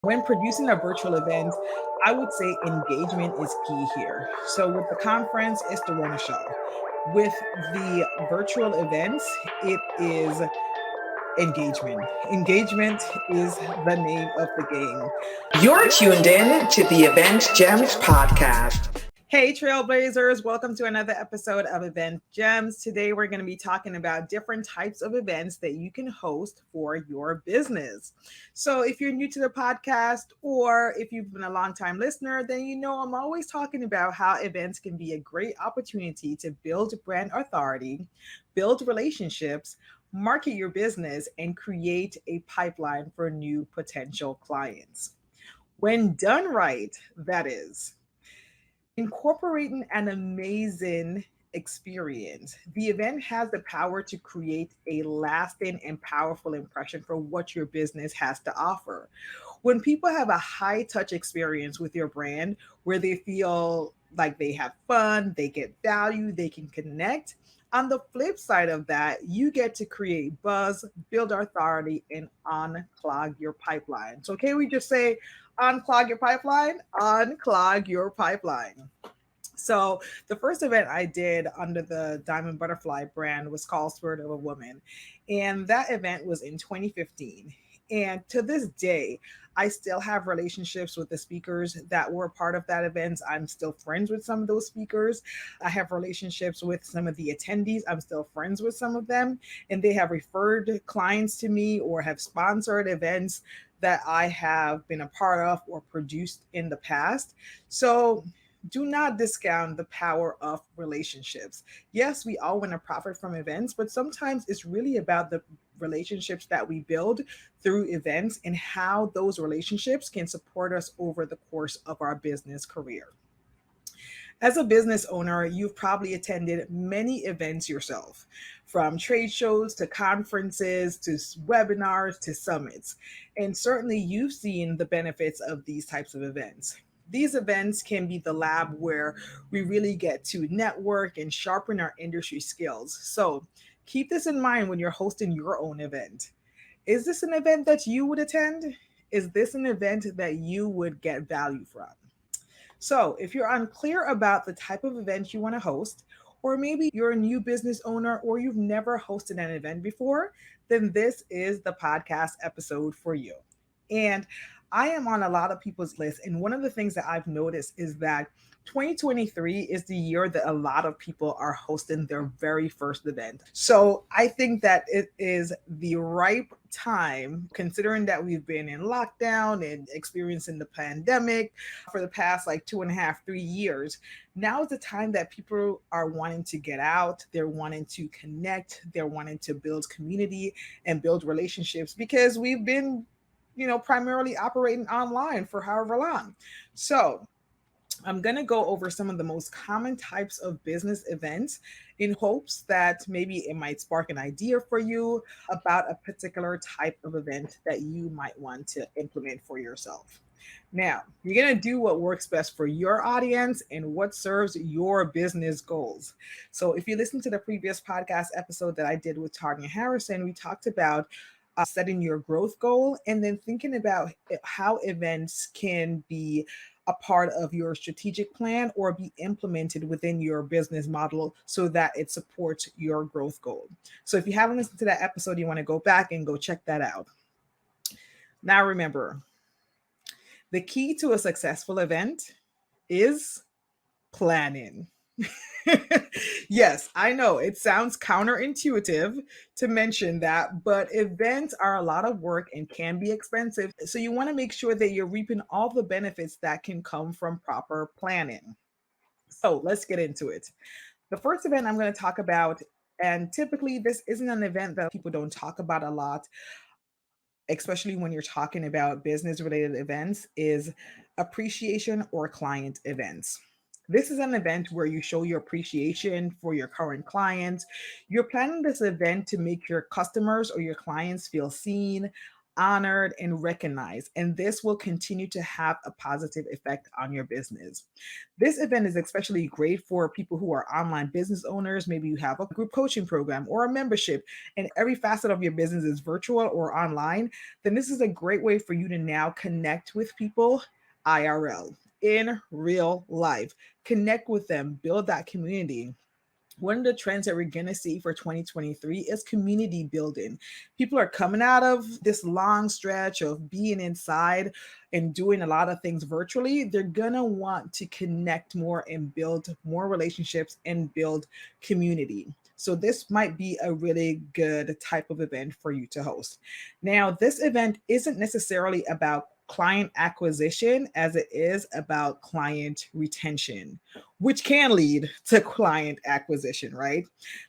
When producing a virtual event, I would say engagement is key here. So with the conference, it's to run a show. With the virtual events, it is engagement. Engagement is the name of the game. You're tuned in to the Event Gems podcast. Hey, Trailblazers, welcome to another episode of Event Gems. Today, we're going to be talking about different types of events that you can host for your business. So, if you're new to the podcast or if you've been a long-time listener, then you know I'm always talking about how events can be a great opportunity to build brand authority, build relationships, market your business, and create a pipeline for new potential clients. When done right, that is. Incorporating an amazing experience, the event has the power to create a lasting and powerful impression for what your business has to offer. When people have a high touch experience with your brand where they feel like they have fun, they get value, they can connect. On the flip side of that, you get to create buzz, build authority, and unclog your pipeline. So, can we just say unclog your pipeline? Unclog your pipeline. So the first event I did under the Diamond Butterfly brand was called Spirit of a Woman. And that event was in 2015. And to this day, I still have relationships with the speakers that were part of that event. I'm still friends with some of those speakers. I have relationships with some of the attendees. I'm still friends with some of them. And they have referred clients to me or have sponsored events that I have been a part of or produced in the past. So do not discount the power of relationships. Yes, we all want to profit from events, but sometimes it's really about the relationships that we build through events and how those relationships can support us over the course of our business career. As a business owner, you've probably attended many events yourself, from trade shows to conferences to webinars to summits. And certainly you've seen the benefits of these types of events. These events can be the lab where we really get to network and sharpen our industry skills. So keep this in mind when you're hosting your own event. Is this an event that you would attend? Is this an event that you would get value from? So, if you're unclear about the type of event you want to host, or maybe you're a new business owner or you've never hosted an event before, then this is the podcast episode for you. And I am on a lot of people's lists. And one of the things that I've noticed is that 2023 is the year that a lot of people are hosting their very first event. So I think that it is the ripe time, considering that we've been in lockdown and experiencing the pandemic for the past like 2.5, 3 years. Now is the time that people are wanting to get out, they're wanting to connect, they're wanting to build community and build relationships because we've been primarily operating online for however long. So I'm going to go over some of the most common types of business events in hopes that maybe it might spark an idea for you about a particular type of event that you might want to implement for yourself. Now, you're going to do what works best for your audience and what serves your business goals. So, if you listen to the previous podcast episode that I did with Tanya Harrison, we talked about setting your growth goal and then thinking about how events can be a part of your strategic plan or be implemented within your business model so that it supports your growth goal. So if you haven't listened to that episode, you want to go back and go check that out. Now remember, the key to a successful event is planning. Yes, I know it sounds counterintuitive to mention that, but events are a lot of work and can be expensive. So you want to make sure that you're reaping all the benefits that can come from proper planning. So let's get into it. The first event I'm going to talk about, and typically this isn't an event that people don't talk about a lot, especially when you're talking about business related events, is appreciation or client events. This is an event where you show your appreciation for your current clients. You're planning this event to make your customers or your clients feel seen, honored, and recognized. And this will continue to have a positive effect on your business. This event is especially great for people who are online business owners. Maybe you have a group coaching program or a membership, and every facet of your business is virtual or online. Then this is a great way for you to now connect with people IRL, in real life. Connect with them, build that community. One of the trends that we're going to see for 2023 is community building. People are coming out of this long stretch of being inside and doing a lot of things virtually. They're going to want to connect more and build more relationships and build community. So this might be a really good type of event for you to host. Now, this event isn't necessarily about client acquisition as it is about client retention, which can lead to client acquisition, right?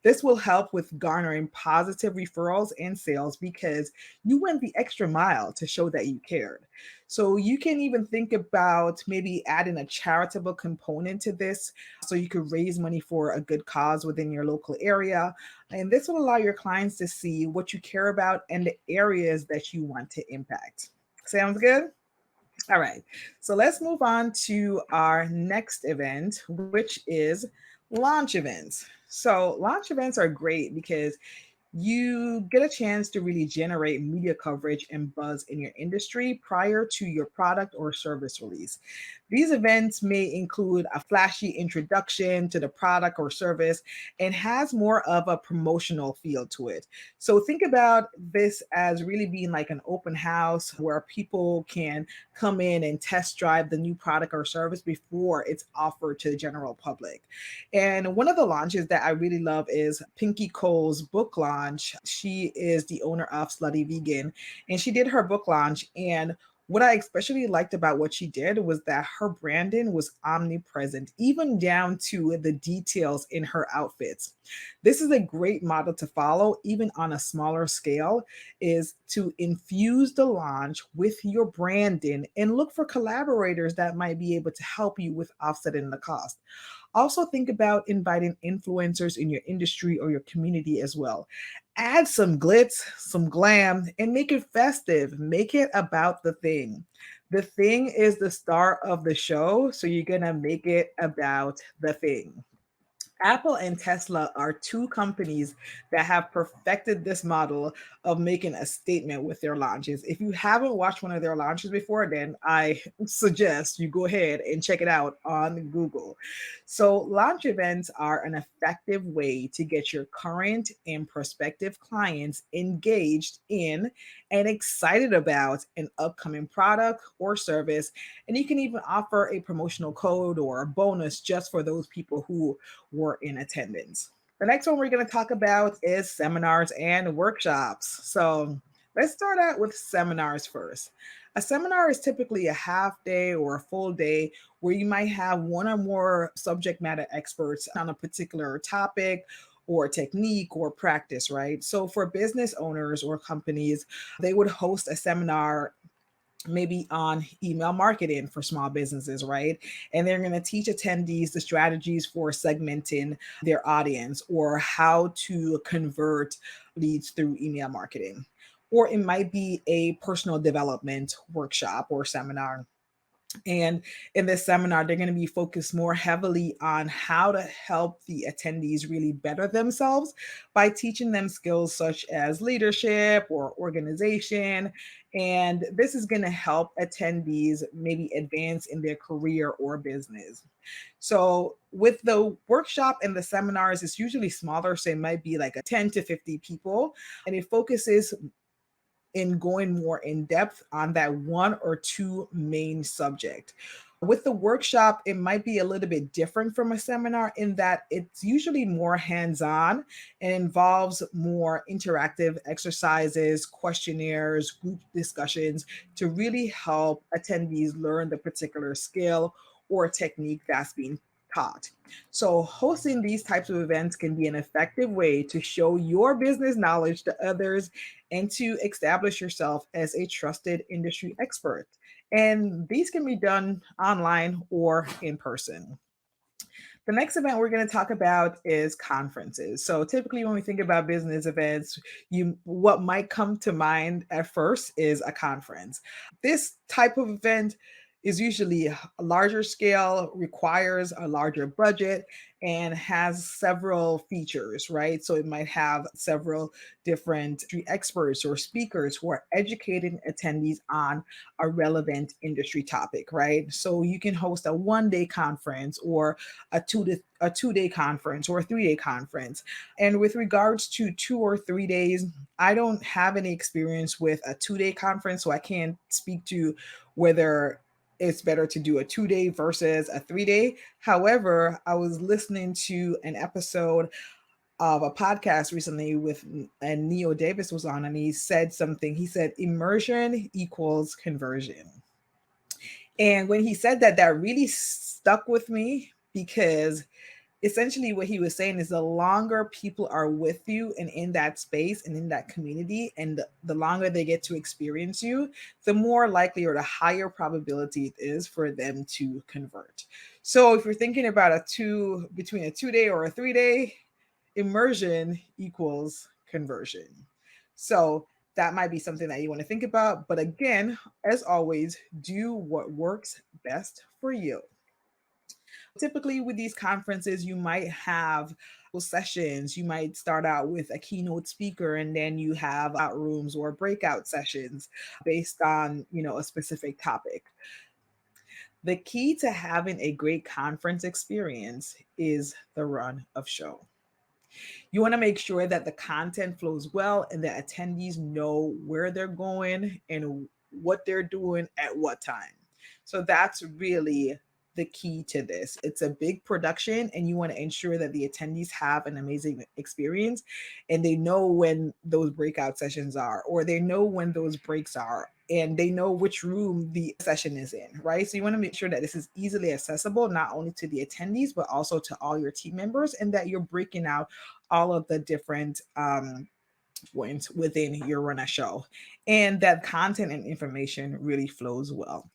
This will help with garnering positive referrals and sales because you went the extra mile to show that you cared. So you can even think about maybe adding a charitable component to this so you could raise money for a good cause within your local area. And this will allow your clients to see what you care about and the areas that you want to impact. Sounds good? All right. So let's move on to our next event, which is launch events. So, launch events are great because you get a chance to really generate media coverage and buzz in your industry prior to your product or service release. These events may include a flashy introduction to the product or service and has more of a promotional feel to it. So think about this as really being like an open house where people can come in and test drive the new product or service before it's offered to the general public. And one of the launches that I really love is Pinky Cole's book launch. She is the owner of Slutty Vegan, and she did her book launch. And what I especially liked about what she did was that her branding was omnipresent, even down to the details in her outfits. This is a great model to follow, even on a smaller scale, is to infuse the launch with your branding and look for collaborators that might be able to help you with offsetting the cost. Also, think about inviting influencers in your industry or your community as well. Add some glitz, some glam, and make it festive. Make it about the thing. The thing is the star of the show, so you're going to make it about the thing. Apple and Tesla are two companies that have perfected this model of making a statement with their launches. If you haven't watched one of their launches before, then I suggest you go ahead and check it out on Google. So, launch events are an effective way to get your current and prospective clients engaged in and excited about an upcoming product or service. And you can even offer a promotional code or a bonus just for those people who were in attendance. The next one we're going to talk about is seminars and workshops. So let's start out with seminars first. A seminar is typically a half day or a full day where you might have one or more subject matter experts on a particular topic or technique or practice, right? So for business owners or companies, they would host a seminar maybe on email marketing for small businesses, right? And they're going to teach attendees the strategies for segmenting their audience or how to convert leads through email marketing. Or it might be a personal development workshop or seminar. And in this seminar, they're going to be focused more heavily on how to help the attendees really better themselves by teaching them skills such as leadership or organization. And this is going to help attendees maybe advance in their career or business. So, with the workshop and the seminars, it's usually smaller. So, it might be like a 10 to 50 people, and it focuses in going more in depth on that one or two main subject. With the workshop, it might be a little bit different from a seminar in that it's usually more hands-on and involves more interactive exercises, questionnaires, group discussions to really help attendees learn the particular skill or technique that's being taught. So, hosting these types of events can be an effective way to show your business knowledge to others and to establish yourself as a trusted industry expert. And these can be done online or in person. The next event we're going to talk about is conferences. So typically when we think about business events, you what might come to mind at first is a conference. This type of event is usually a larger scale, requires a larger budget, and has several features, right? So it might have several different experts or speakers who are educating attendees on a relevant industry topic, right? So you can host a 1 day conference or a 2 day conference or a 3 day conference. And with regards to 2 or 3 days, I don't have any experience with a 2 day conference, so I can't speak to whether it's better to do a 2 day versus a 3 day. However, I was listening to an episode of a podcast recently with, and Neo Davis was on, and he said something. He said immersion equals conversion. And when he said that, that really stuck with me because essentially what he was saying is the longer people are with you and in that space and in that community, and the longer they get to experience you, the more likely or the higher probability it is for them to convert. So if you're thinking about between a 2 day or a 3 day, immersion equals conversion. So that might be something that you want to think about. But again, as always, do what works best for you. Typically, with these conferences, you might have sessions. You might start out with a keynote speaker, and then you have out rooms or breakout sessions based on a specific topic. The key to having a great conference experience is the run of show. You want to make sure that the content flows well and that attendees know where they're going and what they're doing at what time. So that's really the key to this. It's a big production, and you want to ensure that the attendees have an amazing experience and they know when those breakout sessions are, or they know when those breaks are, and they know which room the session is in, right? So you want to make sure that this is easily accessible, not only to the attendees, but also to all your team members, and that you're breaking out all of the different points within your run a show, and that content and information really flows well.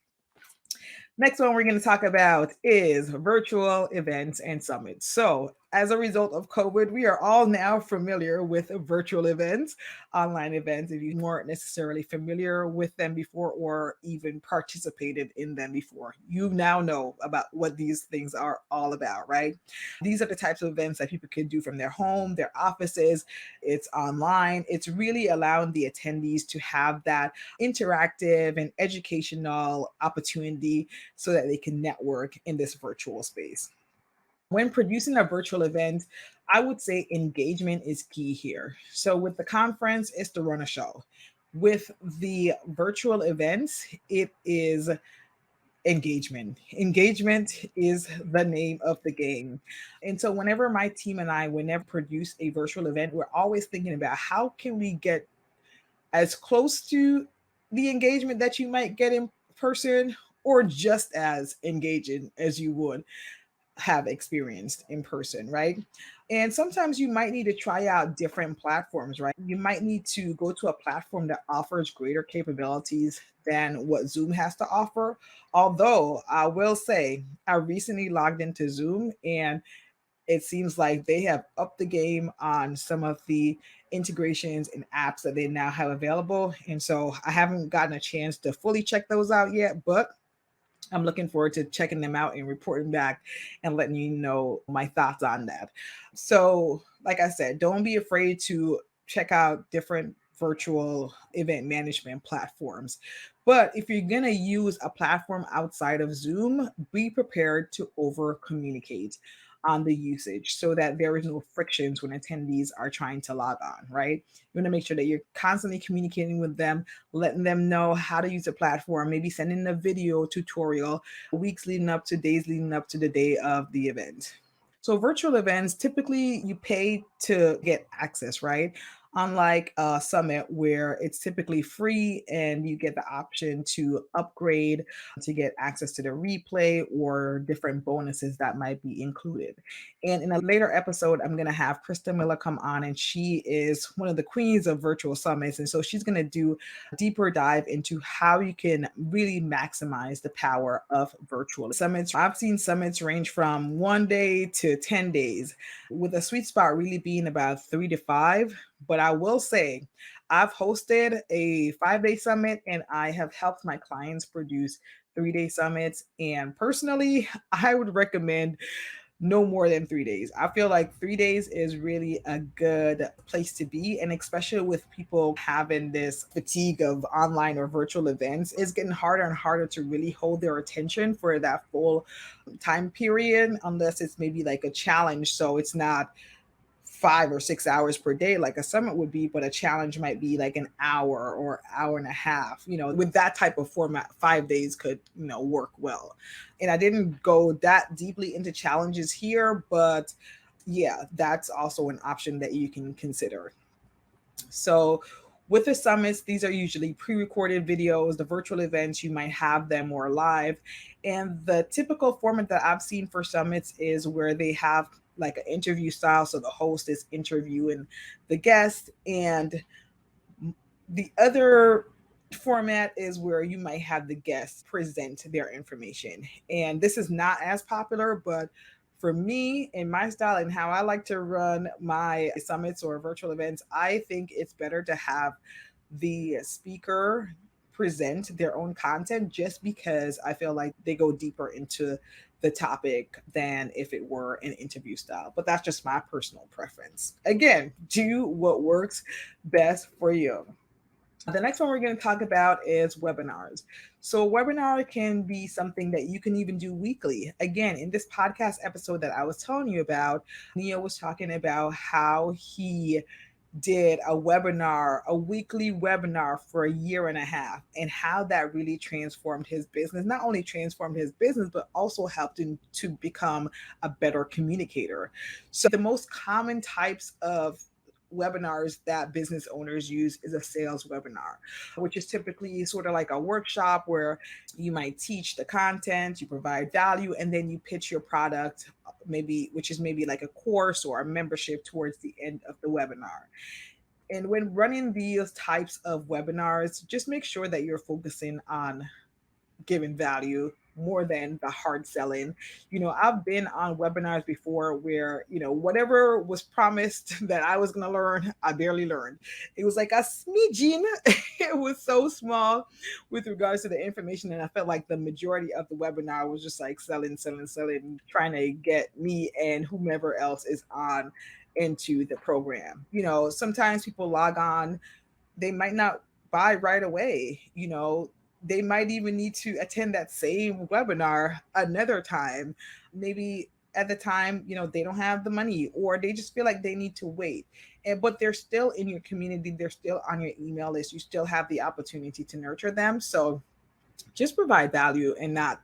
Next one we're going to talk about is virtual events and summits. So, as a result of COVID, we are all now familiar with virtual events, online events, if you weren't necessarily familiar with them before or even participated in them before. You now know about what these things are all about, right? These are the types of events that people can do from their home, their offices. It's online. It's really allowing the attendees to have that interactive and educational opportunity so that they can network in this virtual space. When producing a virtual event, I would say engagement is key here. So with the conference, it's to run a show. With the virtual events, it is engagement. Engagement is the name of the game. And so whenever my team and I, whenever produce a virtual event, we're always thinking about how can we get as close to the engagement that you might get in person, or just as engaging as you would have experienced in person, right? And sometimes you might need to try out different platforms, right? You might need to go to a platform that offers greater capabilities than what Zoom has to offer. Although I will say, I recently logged into Zoom, and it seems like they have upped the game on some of the integrations and apps that they now have available. And so I haven't gotten a chance to fully check those out yet, but I'm looking forward to checking them out and reporting back and letting you know my thoughts on that. So, like I said, don't be afraid to check out different virtual event management platforms. But if you're going to use a platform outside of Zoom, be prepared to over communicate on the usage so that there is no frictions when attendees are trying to log on, right? You want to make sure that you're constantly communicating with them, letting them know how to use the platform, maybe sending a video tutorial weeks leading up to days leading up to the day of the event. So virtual events, typically you pay to get access, right? unlike a summit where it's typically free and you get the option to upgrade to get access to the replay or different bonuses that might be included. And in a later episode, I'm going to have Krista Miller come on, and she is one of the queens of virtual summits. And so she's going to do a deeper dive into how you can really maximize the power of virtual summits. I've seen summits range from 1 day to 10 days, with a sweet spot really being about 3 to 5. But I will say, I've hosted a 5 day summit and I have helped my clients produce 3 day summits. And personally, I would recommend no more than 3 days. I feel like 3 days is really a good place to be. And especially with people having this fatigue of online or virtual events, it's getting harder and harder to really hold their attention for that full time period, unless it's maybe like a challenge. So it's not 5 or 6 hours per day like a summit would be, but a challenge might be like an hour or hour and a half. With that type of format, 5 days could work well. And I didn't go that deeply into challenges here, but yeah, that's also an option that you can consider. So with the summits, these are usually pre-recorded videos. The virtual events, you might have them more live. And the typical format that I've seen for summits is where they have like an interview style. So the host is interviewing the guest, and the other format is where you might have the guests present their information. And this is not as popular, but for me and my style and how I like to run my summits or virtual events, I think it's better to have the speaker present their own content, just because I feel like they go deeper into the topic than if it were an interview style. But that's just my personal preference. Again, do what works best for you. The next one we're going to talk about is webinars. So, a webinar can be something that you can even do weekly. Again, in this podcast episode that I was telling you about, Neo was talking about how he did a weekly webinar for a year and a half, and how that really transformed his business. Not only transformed his business, but also helped him to become a better communicator. So, the most common types of webinars that business owners use is a sales webinar, which is typically sort of like a workshop where you might teach the content, you provide value, and then you pitch your product, maybe which is maybe like a course or a membership towards the end of the webinar. And when running these types of webinars, just make sure that you're focusing on giving value more than the hard selling. I've been on webinars before where, whatever was promised that I was going to learn, I barely learned. It was like a smidgen. It was so small with regards to the information. And I felt like the majority of the webinar was just like selling, trying to get me and whomever else is on into the program. Sometimes people log on, they might not buy right away. They might even need to attend that same webinar another time. Maybe at the time, they don't have the money, or they just feel like they need to wait. But they're still in your community, they're still on your email list. You still have the opportunity to nurture them. So just provide value and not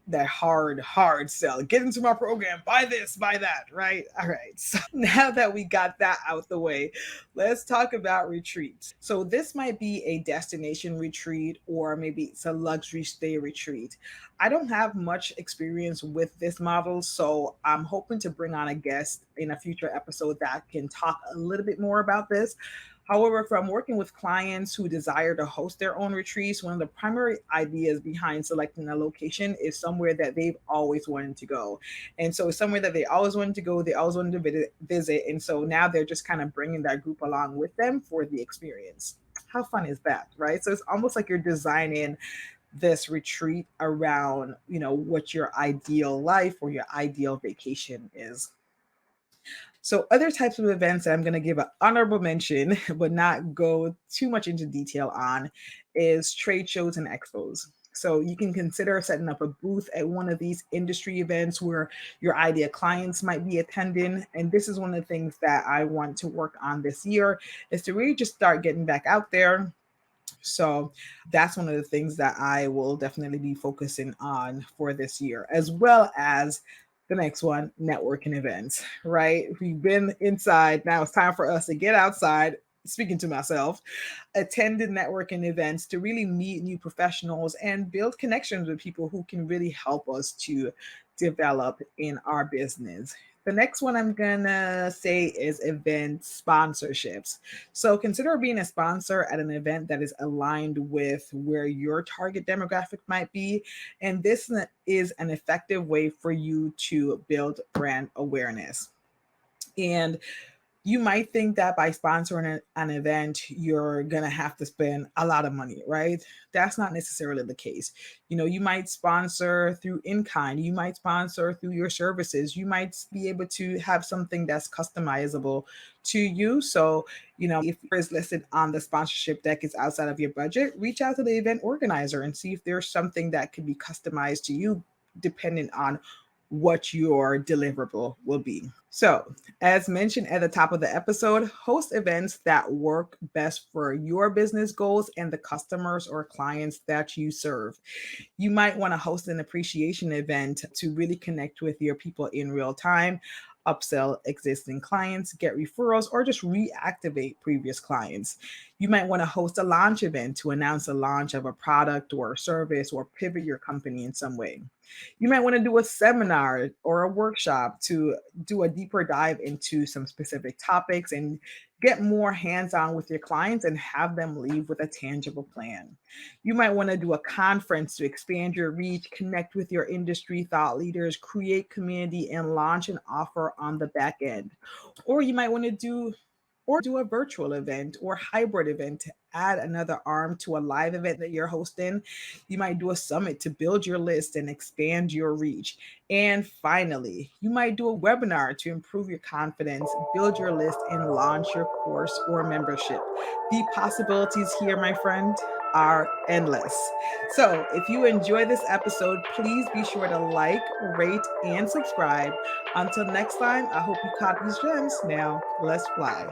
that hard sell. Get into my program, buy this, buy that, right? All right. So now that we got that out the way, let's talk about retreats. So this might be a destination retreat, or maybe it's a luxury stay retreat. I don't have much experience with this model, so I'm hoping to bring on a guest in a future episode that can talk a little bit more about this. However, from working with clients who desire to host their own retreats, one of the primary ideas behind selecting a location is somewhere that they've always wanted to go. And so, somewhere that they always wanted to go, they always wanted to visit. And so now they're just kind of bringing that group along with them for the experience. How fun is that, right? So it's almost like you're designing this retreat around, what your ideal life or your ideal vacation is. So other types of events that I'm going to give an honorable mention, but not go too much into detail on, is trade shows and expos. So you can consider setting up a booth at one of these industry events where your ideal clients might be attending. And this is one of the things that I want to work on this year, is to really just start getting back out there. So that's one of the things that I will definitely be focusing on for this year, as well as The next one, networking events, right? We've been inside. Now it's time for us to get outside. Speaking to myself, attended networking events to really meet new professionals and build connections with people who can really help us to develop in our business. The next one I'm gonna say is event sponsorships. So consider being a sponsor at an event that is aligned with where your target demographic might be. And this is an effective way for you to build brand awareness. And you might think that by sponsoring an event, you're going to have to spend a lot of money, right? That's not necessarily the case. You might sponsor through in kind, you might sponsor through your services, you might be able to have something that's customizable to you. So, if is listed on the sponsorship deck is outside of your budget, reach out to the event organizer and see if there's something that could be customized to you depending on what your deliverable will be. So, as mentioned at the top of the episode, host events that work best for your business goals and the customers or clients that you serve. You might want to host an appreciation event to really connect with your people in real time, upsell existing clients, get referrals, or just reactivate previous clients. You might want to host a launch event to announce the launch of a product or a service or pivot your company in some way. You might want to do a seminar or a workshop to do a deeper dive into some specific topics and get more hands on with your clients and have them leave with a tangible plan. You might want to do a conference to expand your reach, connect with your industry thought leaders, create community, and launch an offer on the back end. Or you might want to do a virtual event or hybrid event to add another arm to a live event that you're hosting. You might do a summit to build your list and expand your reach. And finally, you might do a webinar to improve your confidence, build your list, and launch your course or membership. The possibilities here, my friend, are endless. So, if you enjoy this episode, please be sure to like, rate, and subscribe. Until next time, I hope you caught these gems. Now, let's fly.